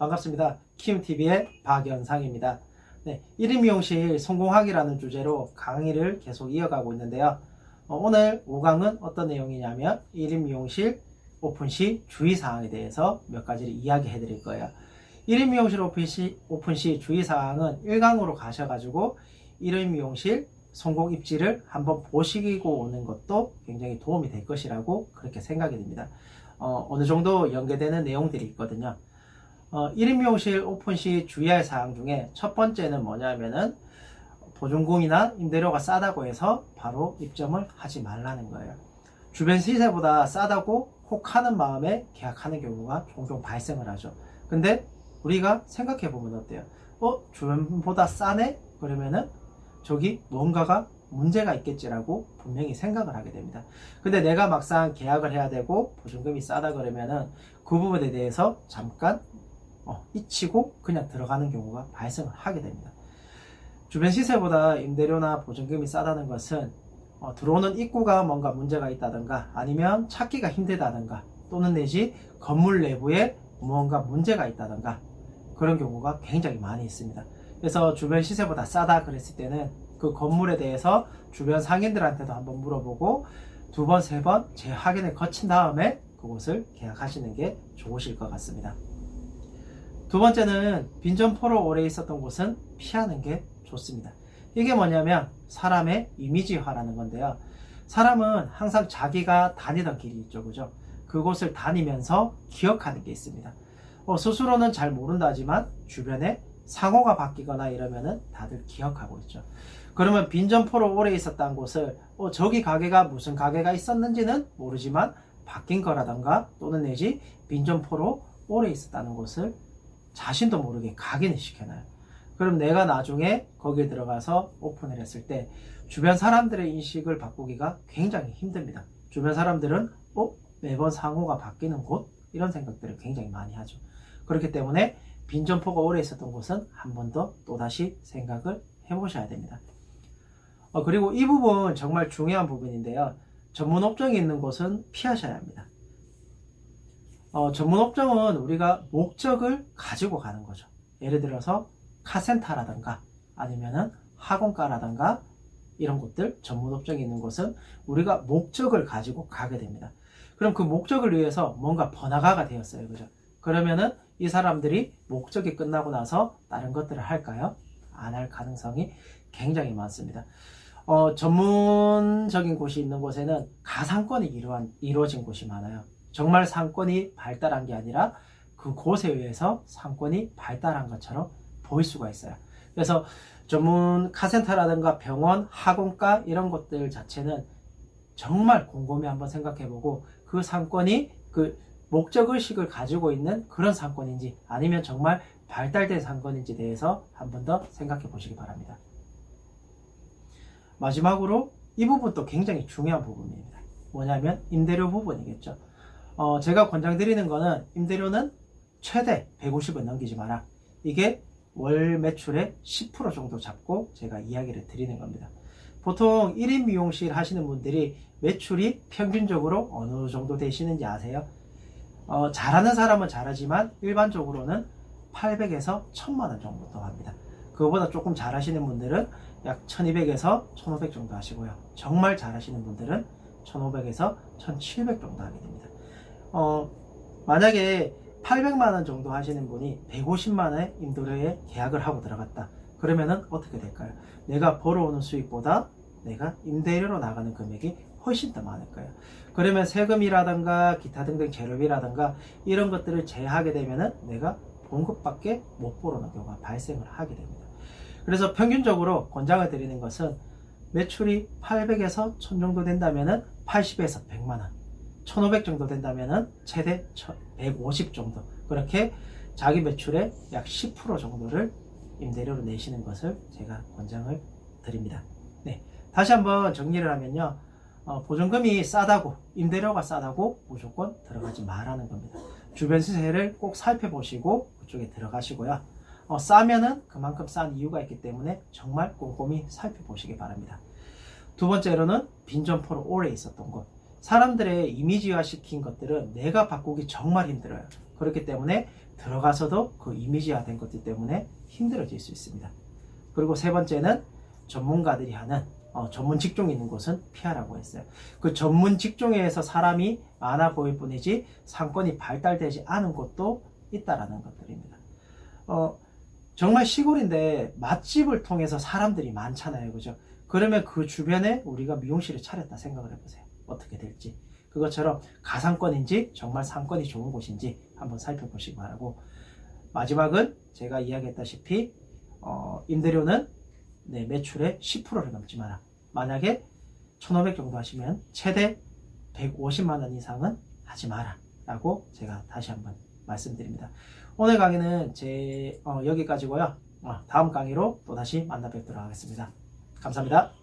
반갑습니다. 키움TV의 박연상입니다. 네, 1인 미용실 성공하기라는 주제로 강의를 계속 이어가고 있는데요. 오늘 5강은 어떤 내용이냐면 1인 미용실 오픈 시 주의사항에 대해서 몇 가지를 이야기해 드릴 거예요. 1인 미용실 오픈 시 주의사항은 1강으로 가셔가지고 1인 미용실 성공 입지를 한번 보시고 오는 것도 굉장히 도움이 될 것이라고 그렇게 생각이 됩니다. 어느 정도 연계되는 내용들이 있거든요. 1인 미용실 오픈 시 주의할 사항 중에 첫 번째는 뭐냐면은 보증금이나 임대료가 싸다고 해서 바로 입점을 하지 말라는 거예요. 주변 시세보다 싸다고 혹하는 마음에 계약하는 경우가 종종 발생을 하죠. 근데 우리가 생각해 보면 어때요? 주변보다 싸네? 그러면은 저기 뭔가가 문제가 있겠지라고 분명히 생각을 하게 됩니다. 근데 내가 막상 계약을 해야 되고 보증금이 싸다 그러면은 그 부분에 대해서 잠깐 잊히고 그냥 들어가는 경우가 발생을 하게 됩니다. 주변 시세보다 임대료나 보증금이 싸다는 것은 들어오는 입구가 뭔가 문제가 있다든가 아니면 찾기가 힘들다든가 또는 내지 건물 내부에 무언가 문제가 있다든가 그런 경우가 굉장히 많이 있습니다. 그래서 주변 시세보다 싸다 그랬을 때는 그 건물에 대해서 주변 상인들한테도 한번 물어보고 두 번, 세 번 재확인을 거친 다음에 그곳을 계약하시는 게 좋으실 것 같습니다. 두 번째는 빈점포로 오래 있었던 곳은 피하는 게 좋습니다. 이게 뭐냐면 사람의 이미지화라는 건데요. 사람은 항상 자기가 다니던 길이 있죠, 그죠? 그곳을 다니면서 기억하는 게 있습니다. 스스로는 잘 모른다 하지만 주변에 상호가 바뀌거나 이러면은 다들 기억하고 있죠. 그러면 빈점포로 오래 있었던 곳을 저기 가게가 무슨 가게가 있었는지는 모르지만 바뀐 거라던가 또는 내지 빈점포로 오래 있었다는 곳을 자신도 모르게 각인을 시켜놔요. 그럼 내가 나중에 거기에 들어가서 오픈을 했을 때 주변 사람들의 인식을 바꾸기가 굉장히 힘듭니다. 주변 사람들은 매번 상호가 바뀌는 곳? 이런 생각들을 굉장히 많이 하죠. 그렇기 때문에 빈점포가 오래 있었던 곳은 한 번 더 또다시 생각을 해보셔야 됩니다. 그리고 이 부분 정말 중요한 부분인데요. 전문 업종이 있는 곳은 피하셔야 합니다. 전문 업종은 우리가 목적을 가지고 가는 거죠. 예를 들어서 카센터라든가 아니면은 학원가라든가 이런 곳들 전문 업종이 있는 곳은 우리가 목적을 가지고 가게 됩니다. 그럼 그 목적을 위해서 뭔가 번화가가 되었어요. 그죠? 그러면은 이 사람들이 목적이 끝나고 나서 다른 것들을 할까요? 안 할 가능성이 굉장히 많습니다. 전문적인 곳이 있는 곳에는 가상권이 이루어진 곳이 많아요. 정말 상권이 발달한 게 아니라 그곳에 의해서 상권이 발달한 것처럼 보일 수가 있어요. 그래서 전문 카센터라든가 병원, 학원가 이런 것들 자체는 정말 곰곰이 한번 생각해보고 그 상권이 그 목적의식을 가지고 있는 그런 상권인지 아니면 정말 발달된 상권인지 대해서 한 번 더 생각해 보시기 바랍니다. 마지막으로 이 부분도 굉장히 중요한 부분입니다. 뭐냐면 임대료 부분이겠죠. 제가 권장드리는 거는 임대료는 최대 150을 넘기지 마라. 이게 월 매출의 10% 정도 잡고 제가 이야기를 드리는 겁니다. 보통 1인 미용실 하시는 분들이 매출이 평균적으로 어느 정도 되시는지 아세요? 잘하는 사람은 잘하지만 일반적으로는 800에서 1000만원 정도 더 합니다. 그거보다 조금 잘하시는 분들은 약 1200에서 1500 정도 하시고요. 정말 잘하시는 분들은 1500에서 1700 정도 하게 됩니다. 만약에 800만원 정도 하시는 분이 150만원의 임대료에 계약을 하고 들어갔다. 그러면은 어떻게 될까요? 내가 벌어오는 수익보다 내가 임대료로 나가는 금액이 훨씬 더 많을 거예요. 그러면 세금이라든가 기타 등등 재료비라든가 이런 것들을 제하게 되면은 내가 봉급밖에 못 벌어오는 경우가 발생을 하게 됩니다. 그래서 평균적으로 권장을 드리는 것은 매출이 800에서 1000 정도 된다면은 80에서 100만원 1500 정도 된다면은 최대 150 정도 그렇게 자기 매출의 약 10% 정도를 임대료로 내시는 것을 제가 권장을 드립니다. 네, 다시 한번 정리를 하면요. 보증금이 싸다고 임대료가 싸다고 무조건 들어가지 말라는 겁니다. 주변 시세를 꼭 살펴보시고 그쪽에 들어가시고요. 싸면은 그만큼 싼 이유가 있기 때문에 정말 꼼꼼히 살펴보시기 바랍니다. 두 번째로는 빈점포로 오래 있었던 곳. 사람들의 이미지화 시킨 것들은 내가 바꾸기 정말 힘들어요. 그렇기 때문에 들어가서도 그 이미지화된 것들 때문에 힘들어질 수 있습니다. 그리고 세 번째는 전문가들이 하는 전문 직종이 있는 곳은 피하라고 했어요. 그 전문 직종에서 사람이 많아 보일 뿐이지 상권이 발달되지 않은 곳도 있다라는 것들입니다. 정말 시골인데 맛집을 통해서 사람들이 많잖아요. 그죠? 그러면 그 주변에 우리가 미용실을 차렸다 생각을 해보세요. 어떻게 될지. 그것처럼 가상권인지 정말 상권이 좋은 곳인지 한번 살펴보시기 바라고, 마지막은 제가 이야기했다시피 임대료는 매출의 10%를 넘지 마라. 만약에 1,500 정도 하시면 최대 150만 원 이상은 하지 마라 라고 제가 다시 한번 말씀드립니다. 오늘 강의는 여기까지고요. 다음 강의로 또다시 만나 뵙도록 하겠습니다. 감사합니다.